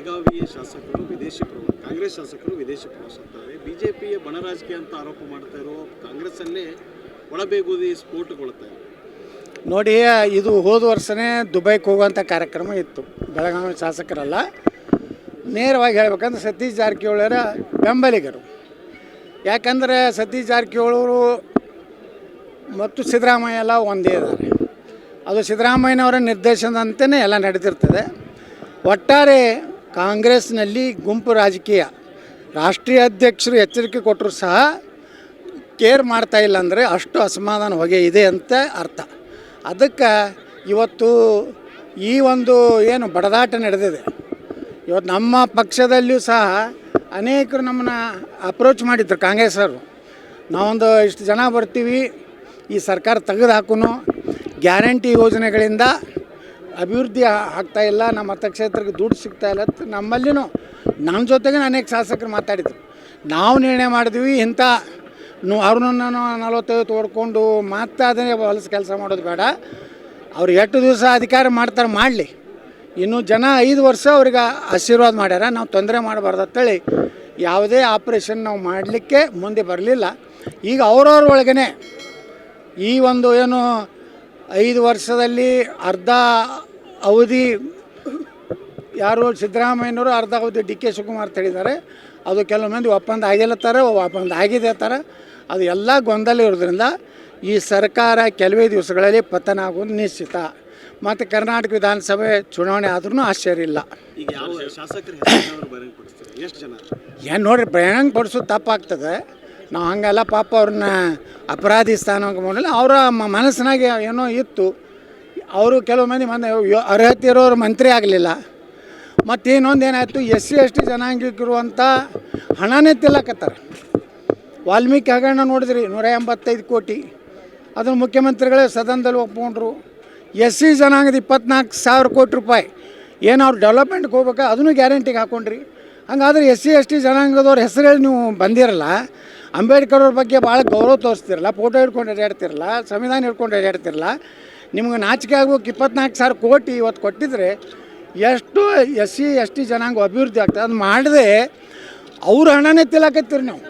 ಬೆಳಗಾವಿಯ ಶಾಸಕರು ಕಾಂಗ್ರೆಸ್ ಶಾಸಕರು ವಿದೇಶಿ ಪ್ರವಾಸ ಅಂತಾರೆ. ಬಿಜೆಪಿಯ ಬಣ ರಾಜಕೀಯ ಅಂತ ಆರೋಪ ಮಾಡ್ತಾ ಇರೋ ಕಾಂಗ್ರೆಸ್ಸಲ್ಲೇ ಒಳಬೇಗುದಿ ಸ್ಫೋಟಗೊಳ್ಳುತ್ತೆ. ನೋಡಿ, ಇದು ಹೋದ ವರ್ಷವೇ ದುಬೈಗೆ ಹೋಗುವಂಥ ಕಾರ್ಯಕ್ರಮ ಇತ್ತು. ಬೆಳಗಾವಿ ಶಾಸಕರಲ್ಲ, ನೇರವಾಗಿ ಹೇಳ್ಬೇಕಂದ್ರೆ ಸತೀಶ್ ಜಾರಕಿಹೊಳಿಯವರ ಬೆಂಬಲಿಗರು. ಯಾಕಂದರೆ ಸತೀಶ್ ಜಾರಕಿಹೊಳಿ ಮತ್ತು ಸಿದ್ದರಾಮಯ್ಯ ಎಲ್ಲ ಒಂದೇ ಇದ್ದಾರೆ. ಅದು ಸಿದ್ದರಾಮಯ್ಯನವರ ನಿರ್ದೇಶನದಂತೆಯೇ ಎಲ್ಲ ನಡೆದಿರ್ತದೆ. ಒಟ್ಟಾರೆ ಕಾಂಗ್ರೆಸ್ನಲ್ಲಿ ಗುಂಪು ರಾಜಕೀಯ, ರಾಷ್ಟ್ರೀಯ ಅಧ್ಯಕ್ಷರು ಎಚ್ಚರಿಕೆ ಕೊಟ್ಟರು ಸಹ ಕೇರ್ ಮಾಡ್ತಾಯಿಲ್ಲ ಅಂದರೆ ಅಷ್ಟು ಅಸಮಾಧಾನ ಹೊಗೆ ಇದೆ ಅಂತ ಅರ್ಥ. ಅದಕ್ಕೆ ಇವತ್ತು ಈ ಒಂದು ಏನು ಬಡದಾಟ ನಡೆದಿದೆ, ಇವತ್ತು ನಮ್ಮ ಪಕ್ಷದಲ್ಲಿಯೂ ಸಹ ಅನೇಕರು ನಮ್ಮನ್ನು ಅಪ್ರೋಚ್ ಮಾಡಿದ್ರು ಕಾಂಗ್ರೆಸ್ಸವರು. ನಾವೊಂದು ಇಷ್ಟು ಜನ ಬರ್ತೀವಿ, ಈ ಸರ್ಕಾರ ತೆಗೆದು ಹಾಕುನು, ಗ್ಯಾರಂಟಿ ಯೋಜನೆಗಳಿಂದ ಅಭಿವೃದ್ಧಿ ಆಗ್ತಾಯಿಲ್ಲ, ನಮ್ಮ ಮತಕ್ಷೇತ್ರಕ್ಕೆ ದುಡ್ಡು ಸಿಗ್ತಾಯಿಲ್ಲ. ನಮ್ಮಲ್ಲಿನೂ ನನ್ನ ಜೊತೆಗೆ ಅನೇಕ ಶಾಸಕರು ಮಾತಾಡಿದ್ರು. ನಾವು ನಿರ್ಣಯ ಮಾಡಿದ್ವಿ, ಇಂಥ ಅವ್ರನ್ನ 45 ಹೊಡ್ಕೊಂಡು ಮತ್ತೆ ಅದನ್ನೇ ಹೊಲಸು ಕೆಲಸ ಮಾಡೋದು ಬೇಡ. ಅವ್ರು ಎಷ್ಟು ದಿವಸ ಅಧಿಕಾರ ಮಾಡ್ತಾರೆ ಮಾಡಲಿ, ಇನ್ನೂ ಜನ 5 ವರ್ಷ ಅವ್ರಿಗೆ ಆಶೀರ್ವಾದ ಮಾಡ್ಯಾರ. ನಾವು ತೊಂದರೆ ಮಾಡಬಾರ್ದು ಅಂತೇಳಿ ಯಾವುದೇ ಆಪ್ರೇಷನ್ ನಾವು ಮಾಡಲಿಕ್ಕೆ ಮುಂದೆ ಬರಲಿಲ್ಲ. ಈಗ ಅವ್ರವ್ರ ಒಳಗೇ ಈ ಒಂದು ಏನು 5 ವರ್ಷದಲ್ಲಿ ಅರ್ಧ ಅವಧಿ ಯಾರು ಸಿದ್ದರಾಮಯ್ಯನವರು, ಅರ್ಧ ಅವಧಿ ಡಿ ಕೆ ಶಿವಕುಮಾರ್ ಹೇಳಿದ್ದಾರೆ. ಅದು ಕೆಲವು ಮಂದಿ ಒಪ್ಪಂದ ಆಗಿಲ್ಲತ್ತಾರೆ, ಒಪ್ಪಂದ ಆಗಿದೆ ಅಂತಾರೆ. ಅದು ಎಲ್ಲ ಗೊಂದಲ ಇರೋದ್ರಿಂದ ಈ ಸರ್ಕಾರ ಕೆಲವೇ ದಿವಸಗಳಲ್ಲಿ ಪತನ ಆಗೋದು ನಿಶ್ಚಿತ. ಮತ್ತು ಕರ್ನಾಟಕ ವಿಧಾನಸಭೆ ಚುನಾವಣೆ ಆದ್ರೂ ಆಶ್ಚರ್ಯ ಇಲ್ಲ. ಈಗ ಯಾವ ಶಾಸಕರು ಎಷ್ಟು ಜನ ಏನು ನೋಡಿರಿ, ಬಹಿರಂಗ ಪಡಿಸೋದು ತಪ್ಪಾಗ್ತದೆ. ನಾವು ಹಂಗೆಲ್ಲ ಪಾಪ ಅವ್ರನ್ನ ಅಪರಾಧಿ ಸ್ಥಾನಕ್ಕೆ ಮಾಡಲ್ಲ. ಅವರ ಮನಸ್ಸಿನಾಗೆ ಏನೋ ಇತ್ತು. ಅವರು ಕೆಲವು ಮಂದಿ ಅರ್ಹತೆ ಇರೋರು ಮಂತ್ರಿ ಆಗಲಿಲ್ಲ. ಮತ್ತು ಇನ್ನೊಂದು ಏನಾಯಿತು, SC ST ಜನಾಂಗಕ್ಕಿರುವಂಥ ಹಣನೇ ತಿಲ್ಲಕತ್ತಾರೆ. ವಾಲ್ಮೀಕಿ ಹಗರಣ ನೋಡಿದ್ರಿ, 185 ಕೋಟಿ, ಅದನ್ನು ಮುಖ್ಯಮಂತ್ರಿಗಳೇ ಸದನದಲ್ಲಿ ಒಪ್ಕೊಂಡ್ರು. SC ಜನಾಂಗದ 24,000 ಕೋಟಿ ರೂಪಾಯಿ ಏನು ಅವ್ರು ಡೆವಲಪ್ಮೆಂಟ್ಗೆ ಹೋಗ್ಬೇಕು, ಅದನ್ನು ಗ್ಯಾರಂಟಿಗೆ ಹಾಕ್ಕೊಂಡ್ರಿ. ಹಂಗಾದ್ರೆ SC ST ಜನಾಂಗದವ್ರ ಹೆಸರು ಹೇಳಿ ನೀವು ಬಂದಿರಲ್ಲ, ಅಂಬೇಡ್ಕರ್ ಅವ್ರ ಬಗ್ಗೆ ಭಾಳ ಗೌರವ ತೋರಿಸ್ತಿರಲ್ಲ, ಫೋಟೋ ಹಿಡ್ಕೊಂಡು ಅಡ್ಯಾಡ್ತಿರಲ್ಲ, ಸಂವಿಧಾನ ಹಿಡ್ಕೊಂಡು ಅಡ್ಯಾಡ್ತಿರಲ್ಲ. ನಿಮ್ಗೆ ನಾಚಿಕೆ ಆಗೋಕೆ 24,000 ಕೋಟಿ ಇವತ್ತು ಕೊಟ್ಟಿದ್ರೆ ಎಷ್ಟು SC ST ಜನಾಂಗ ಅಭಿವೃದ್ಧಿ ಆಗ್ತದೆ. ಅದು ಮಾಡದೆ ಅವ್ರ ಹಣನೇ ತಿಲ್ಲಕತ್ತೀರಿ ನೀವು.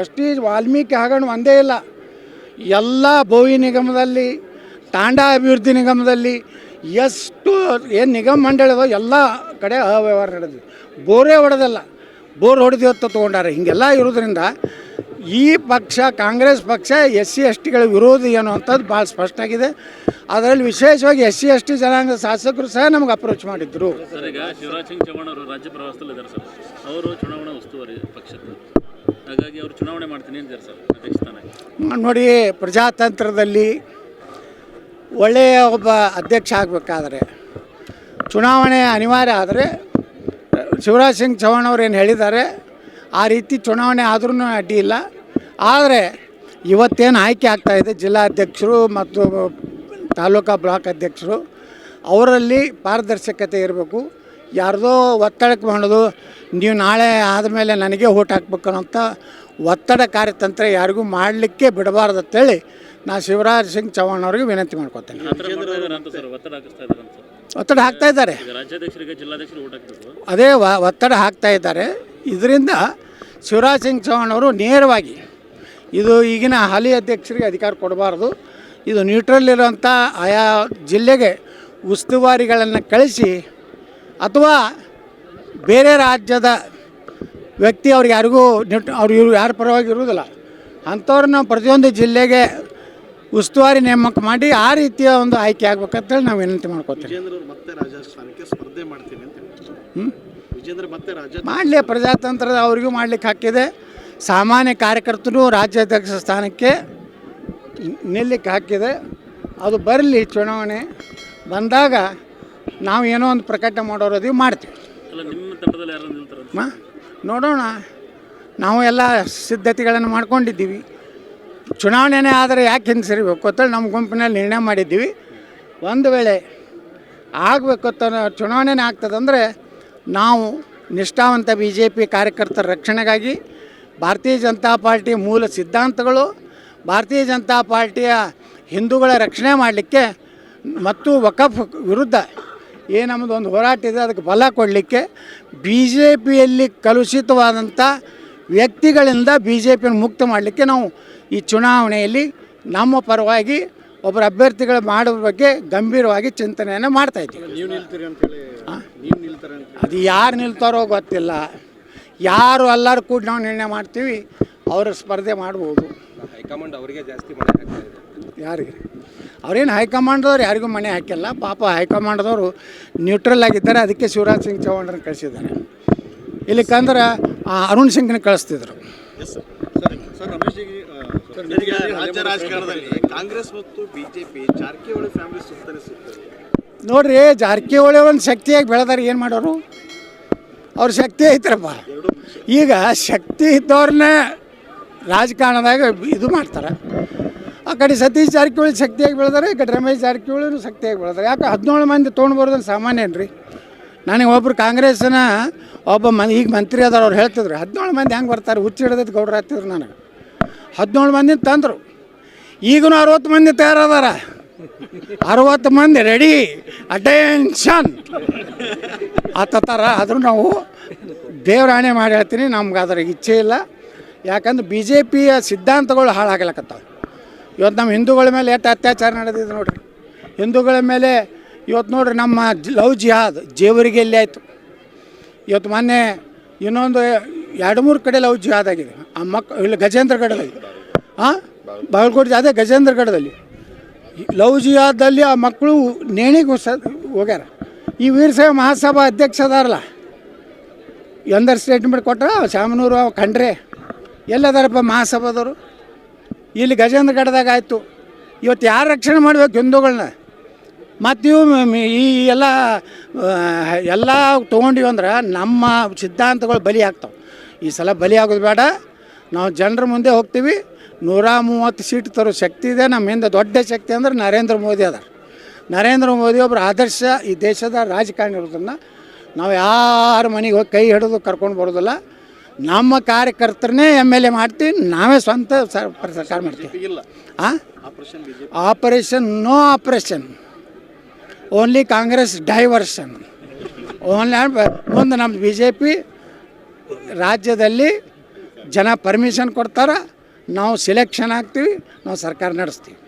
ST ವಾಲ್ಮೀಕಿ ಹಗರಣ ಒಂದೇ ಇಲ್ಲ, ಎಲ್ಲ ಭೋವಿ ನಿಗಮದಲ್ಲಿ, ತಾಂಡಾ ಅಭಿವೃದ್ಧಿ ನಿಗಮದಲ್ಲಿ ಎಷ್ಟು ಏನು ನಿಗಮ ಮಂಡಳಿದೋ ಎಲ್ಲ ಕಡೆ ಅವ್ಯವಹಾರ ನಡೆದಿದೆ. ಬೋರೇ ಹೊಡೆದಲ್ಲ, ಬೋರ್ ಹೊಡೆದು ಹೊತ್ತು ತೊಗೊಂಡಾರೆ. ಹೀಗೆಲ್ಲ ಇರೋದ್ರಿಂದ ಈ ಪಕ್ಷ, ಕಾಂಗ್ರೆಸ್ ಪಕ್ಷ SC STಗಳ ವಿರೋಧಿ ಏನು ಅಂಥದ್ದು ಭಾಳ ಸ್ಪಷ್ಟ ಆಗಿದೆ. ಅದರಲ್ಲಿ ವಿಶೇಷವಾಗಿ SC ST ಜನಾಂಗದ ಶಾಸಕರು ಸಹ ನಮಗೆ ಅಪ್ರೋಚ್ ಮಾಡಿದ್ರು. ಈಗ ಶಿವರಾಜ್ ಸಿಂಗ್ ಚೌಹಾಣ್ ಅವರು ರಾಜ್ಯ ಪ್ರವಾಸದಲ್ಲಿದ್ದಾರೆ ಸರ್. ಅವರು ಚುನಾವಣಾ ಉಸ್ತುವಾರಿ ಪಕ್ಷದ, ಹಾಗಾಗಿ ಅವರು ಚುನಾವಣೆ ಮಾಡ್ತೀನಿ ಅಂತಾರೆ ಸರ್ ಅಧ್ಯಕ್ಷ ಸ್ಥಾನಕ್ಕೆ. ನೋಡಿ, ಪ್ರಜಾತಂತ್ರದಲ್ಲಿ ಒಳ್ಳೆಯ ಒಬ್ಬ ಅಧ್ಯಕ್ಷ ಆಗಬೇಕಾದ್ರೆ ಚುನಾವಣೆ ಅನಿವಾರ್ಯ. ಆದರೆ ಶಿವರಾಜ್ ಸಿಂಗ್ ಚೌಹಾಣ್ ಅವರು ಏನು ಹೇಳಿದ್ದಾರೆ ಆ ರೀತಿ ಚುನಾವಣೆ ಆದ್ರೂ ಅಡ್ಡಿ ಇಲ್ಲ. ಆದರೆ ಇವತ್ತೇನು ಆಯ್ಕೆ ಆಗ್ತಾಯಿದೆ ಜಿಲ್ಲಾಧ್ಯಕ್ಷರು ಮತ್ತು ತಾಲೂಕಾ ಬ್ಲಾಕ್ ಅಧ್ಯಕ್ಷರು, ಅವರಲ್ಲಿ ಪಾರದರ್ಶಕತೆ ಇರಬೇಕು. ಯಾರ್ದೋ ಒತ್ತಡಕ್ಕೆ ಮಾಡೋದು, ನೀವು ನಾಳೆ ಆದಮೇಲೆ ನನಗೆ ಓಟ್ ಹಾಕ್ಬೇಕು ಅನ್ನೋಂಥ ಒತ್ತಡ ಕಾರ್ಯತಂತ್ರ ಯಾರಿಗೂ ಮಾಡಲಿಕ್ಕೆ ಬಿಡಬಾರ್ದು ಅಂತೇಳಿ ನಾನು ಶಿವರಾಜ್ ಸಿಂಗ್ ಚೌಹಾಣ್ ಅವ್ರಿಗೆ ವಿನಂತಿ ಮಾಡ್ಕೊತೇನೆ. ಒತ್ತಡ ಹಾಕ್ತಾ ಇದ್ದಾರೆ, ಅದೇ ಒತ್ತಡ ಹಾಕ್ತಾ ಇದ್ದಾರೆ. ಇದರಿಂದ ಶಿವರಾಜ್ ಸಿಂಗ್ ಚೌಹಾಣ್ ಅವರು ನೇರವಾಗಿ ಇದು ಈಗಿನ ಹಾಲಿ ಅಧ್ಯಕ್ಷರಿಗೆ ಅಧಿಕಾರ ಕೊಡಬಾರ್ದು, ಇದು ನ್ಯೂಟ್ರಲ್ ಇರೋಂಥ ಆಯಾ ಜಿಲ್ಲೆಗೆ ಉಸ್ತುವಾರಿಗಳನ್ನು ಕಳಿಸಿ, ಅಥವಾ ಬೇರೆ ರಾಜ್ಯದ ವ್ಯಕ್ತಿ ಅವ್ರಿಗೆ ಯಾರಿಗೂ ಇವರು ಯಾರ ಪರವಾಗಿ ಇರುವುದಿಲ್ಲ ಅಂಥವ್ರನ್ನ ಪ್ರತಿಯೊಂದು ಜಿಲ್ಲೆಗೆ ಉಸ್ತುವಾರಿ ನೇಮಕ ಮಾಡಿ ಆ ರೀತಿಯ ಒಂದು ಆಯ್ಕೆ ಆಗ್ಬೇಕಂತೇಳಿ ನಾವು ವಿನಂತಿ ಮಾಡ್ಕೋತೀವಿ. ಮಾಡಲಿ, ಪ್ರಜಾತಂತ್ರದ ಅವರಿಗೂ ಮಾಡಲಿಕ್ಕೆ ಹಾಕಿದೆ. ಸಾಮಾನ್ಯ ಕಾರ್ಯಕರ್ತರು ರಾಜ್ಯಾಧ್ಯಕ್ಷ ಸ್ಥಾನಕ್ಕೆ ನಿಲ್ಲಕ್ಕೆ ಹಾಕಿದೆ. ಅದು ಬರಲಿ, ಚುನಾವಣೆ ಬಂದಾಗ ನಾವು ಏನೋ ಒಂದು ಪ್ರಕಟ ಮಾಡೋರದೀವಿ ಮಾಡ್ತೀವಿ. ನೋಡೋಣ, ನಾವು ಎಲ್ಲ ಸಿದ್ಧತೆಗಳನ್ನು ಮಾಡ್ಕೊಂಡಿದ್ದೀವಿ. ಚುನಾವಣೆನೇ ಆದರೆ ಯಾಕೆ ಹಿಂಸರಿಬೇಕು ಅಂತೇಳಿ ನಮ್ಮ ಗುಂಪಿನಲ್ಲಿ ನಿರ್ಣಯ ಮಾಡಿದ್ದೀವಿ. ಒಂದು ವೇಳೆ ಆಗಬೇಕು ಅಂತ ಚುನಾವಣೆನೇ ಆಗ್ತದಂದರೆ ನಾವು ನಿಷ್ಠಾವಂತ BJP ಕಾರ್ಯಕರ್ತರ ರಕ್ಷಣೆಗಾಗಿ ಭಾರತೀಯ ಜನತಾ ಪಾರ್ಟಿ ಮೂಲ ಸಿದ್ಧಾಂತಗಳು, ಭಾರತೀಯ ಜನತಾ ಪಾರ್ಟಿಯ ಹಿಂದೂಗಳ ರಕ್ಷಣೆ ಮಾಡಲಿಕ್ಕೆ ಮತ್ತು ವಕಫ್ ವಿರುದ್ಧ ಏನು ನಮ್ಮದು ಒಂದು ಹೋರಾಟ ಇದೆ, ಅದಕ್ಕೆ ಬಲ ಕೊಡಲಿಕ್ಕೆ ಬಿ ಜೆ ಪಿಯಲ್ಲಿ ಕಲುಷಿತವಾದಂಥ ವ್ಯಕ್ತಿಗಳಿಂದ ಬಿ ಜೆ ಪಿಯನ್ನು ಮುಕ್ತ ಮಾಡಲಿಕ್ಕೆ ನಾವು ಈ ಚುನಾವಣೆಯಲ್ಲಿ ನಮ್ಮ ಪರವಾಗಿ ಒಬ್ಬರು ಅಭ್ಯರ್ಥಿಗಳ ಮಾಡೋ ಬಗ್ಗೆ ಗಂಭೀರವಾಗಿ ಚಿಂತನೆಯನ್ನು ಮಾಡ್ತಾಯಿದ್ದೀವಿ. ನೀವು ನಿಲ್ತೀರಿ ಅಂತೇಳಿ ನೀವು ನಿಲ್ತಾರೆ ಅಂತ ಅದು ಯಾರು ನಿಲ್ತಾರೋ ಗೊತ್ತಿಲ್ಲ, ಯಾರು ಎಲ್ಲರೂ ಕೂಡ ನಾವು ನಿರ್ಣಯ ಮಾಡ್ತೀವಿ, ಅವರ ಸ್ಪರ್ಧೆ ಮಾಡ್ಬೋದು. ಹೈಕಮಾಂಡ್ ಅವರಿಗೆ ಜಾಸ್ತಿ ಮನೆ ಹಾಕ್ತಾ ಇದೆ. ಯಾರಿಗೆ ಅವ್ರೇನು ಹೈಕಮಾಂಡ್ದವ್ರು ಯಾರಿಗೂ ಮನೆ ಹಾಕಿಲ್ಲ. ಪಾಪ ಹೈಕಮಾಂಡ್ದವರು ನ್ಯೂಟ್ರಲ್ ಆಗಿದ್ದಾರೆ, ಅದಕ್ಕೆ ಶಿವರಾಜ್ ಸಿಂಗ್ ಚೌಹಾಣ್ರನ್ನ ಕಳಿಸಿದ್ದಾರೆ. ಇಲ್ಲಿಕಂದ್ರೆ ಅರುಣ್ ಸಿಂಗ್ನ ಕಳಿಸ್ತಿದ್ರು. ಸರ್ ರಮೇಶ್ ಜಿ, ರಾಜ್ಯ ರಾಜಕಾರಣದಲ್ಲಿ ಕಾಂಗ್ರೆಸ್ ಮತ್ತು ಬಿಜೆಪಿ ಜಾರಕಿಹೊಳಿ ಫ್ಯಾಮಿಲಿ ಸುತ್ತಲೇ ಸುತ್ತದೆ. ನೋಡ್ರಿ, ಜಾರಕಿಹೊಳಿ ಒಂದು ಶಕ್ತಿಯಾಗಿ ಬೆಳೆದಾರೆ, ಏನು ಮಾಡೋರು? ಅವ್ರ ಶಕ್ತಿ ಐತ್ರಪ್ಪ. ಈಗ ಶಕ್ತಿ ಇದ್ದವ್ರನ್ನೇ ರಾಜಕಾರಣದಾಗ ಇದು ಮಾಡ್ತಾರೆ. ಆ ಕಡೆ ಸತೀಶ್ ಜಾರಕಿಹೊಳಿ ಶಕ್ತಿಯಾಗಿ ಬೆಳೆದಾರೆ, ಈ ಕಡೆ ರಮೇಶ್ ಜಾರಕಿಹೊಳಿನೂ ಶಕ್ತಿಯಾಗಿ ಬೆಳೆದಾರೆ. ಯಾಕೆ 17 ಮಂದಿ ತೊಗೊಂಡು ಬರೋದನ್ನು ಸಾಮಾನ್ಯ ಏನ್ರಿ? ನನಗೆ ಒಬ್ಬರು ಕಾಂಗ್ರೆಸ್ನ ಒಬ್ಬ ಈಗ ಮಂತ್ರಿ ಅದಾರ, ಅವ್ರು ಹೇಳ್ತಿದ್ರು 17 ಮಂದಿ ಹೆಂಗೆ ಬರ್ತಾರೆ, ಹುಚ್ಚು ಹಿಡಿದೈತೆ ಗೌಡ್ರು ಆಗ್ತಿದ್ರು. ನನಗೆ 17 ಮಂದಿ ತಂದರು. ಈಗೂ 60 ಮಂದಿ ತಯಾರದಾರ, 60 ಮಂದಿ ರೆಡಿ, ಅಟೆನ್ಷನ್ ಆತರ. ಆದರೂ ನಾವು ದೇವರಾಣೆ ಮಾಡಿ ಹೇಳ್ತೀನಿ, ನಮ್ಗೆ ಅದರ ಇಚ್ಛೆ ಇಲ್ಲ. ಯಾಕಂದ್ರೆ ಬಿ ಜೆ ಪಿಯ ಸಿದ್ಧಾಂತಗಳು ಹಾಳಾಗಲಕತ್ತಾವೆ. ಇವತ್ತು ನಮ್ಮ ಹಿಂದೂಗಳ ಮೇಲೆ ಎಷ್ಟು ಅತ್ಯಾಚಾರ ನಡೆದಿದೆ ನೋಡ್ರಿ. ಹಿಂದೂಗಳ ಮೇಲೆ ಇವತ್ತು ನೋಡ್ರಿ, ನಮ್ಮ ಲವ್ ಜಿಹಾದ್ ಜೇವರಿಗೆ ಎಲ್ಲಿ ಆಯಿತು. ಇವತ್ತು ಮೊನ್ನೆ ಇನ್ನೊಂದು 2-3 ಕಡೆ ಲವ್ ಜಿಹಾದ್ ಆಗಿದೆ. ಆ ಇಲ್ಲಿ ಗಜೇಂದ್ರಗಢದಲ್ಲಿ, ಬಾಗಲಕೋಟೆ ಅದೇ ಗಜೇಂದ್ರಗಢದಲ್ಲಿ ಲವ್ ಜಿಹಾದಲ್ಲಿ ಆ ಮಕ್ಕಳು ನೇಣಿಗೆ ಹೋಗ್ಯಾರ. ಈ ವೀರಶೈವ ಮಹಾಸಭಾ ಅಧ್ಯಕ್ಷ ಅದಾರಲ್ಲ, ಎಂದರ್ ಸ್ಟೇಟ್ಮೆಂಟ್ ಕೊಟ್ಟರೆ ಶಾಮನೂರು ಖಂಡ್ರೆ ಎಲ್ಲದಾರಪ್ಪ ಮಹಾಸಭಾದವರು. ಇಲ್ಲಿ ಗಜೇಂದ್ರಗಢದಾಗ ಆಯಿತು. ಇವತ್ತು ಯಾರು ರಕ್ಷಣೆ ಮಾಡಬೇಕು ಹಿಂದೂಗಳನ್ನ? ಮತ್ತು ಇವು ಈ ಎಲ್ಲ ತೊಗೊಂಡಿವಿ ಅಂದ್ರೆ ನಮ್ಮ ಸಿದ್ಧಾಂತಗಳು ಬಲಿ ಆಗ್ತಾವೆ. ಈ ಸಲ ಬಲಿ ಆಗೋದು ಬೇಡ. ನಾವು ಜನರ ಮುಂದೆ ಹೋಗ್ತೀವಿ. 130 ಸೀಟ್ ತರೋ ಶಕ್ತಿ ಇದೆ ನಮ್ಮಿಂದ. ದೊಡ್ಡ ಶಕ್ತಿ ಅಂದ್ರೆ ನರೇಂದ್ರ ಮೋದಿ ಅದಾರ. ನರೇಂದ್ರ ಮೋದಿ ಒಬ್ಬರು ಆದರ್ಶ ಈ ದೇಶದ ರಾಜಕಾರಣಿ ಇರೋದನ್ನು ನಾವು ಯಾರ ಮನೆಗೆ ಹೋಗಿ ಕೈ ಹಿಡಿದು ಕರ್ಕೊಂಡು ಬರೋದಿಲ್ಲ. ನಮ್ಮ ಕಾರ್ಯಕರ್ತರನ್ನೇ MLA ಮಾಡ್ತೀವಿ, ನಾವೇ ಸ್ವಂತ ಸರ್ಕಾರ ಮಾಡ್ತೀವಿ. Operation no operation, only Congress diversion. Only ಮುಂದೆ ನಮ್ಮ BJP ರಾಜ್ಯದಲ್ಲಿ ಜನ ಪರ್ಮಿಷನ್ ಕೊಡ್ತಾರೆ, ನಾವು ಸೆಲೆಕ್ಷನ್ ಆಗ್ತೀವಿ, ನಾವು ಸರ್ಕಾರ ನಡೆಸ್ತೀವಿ.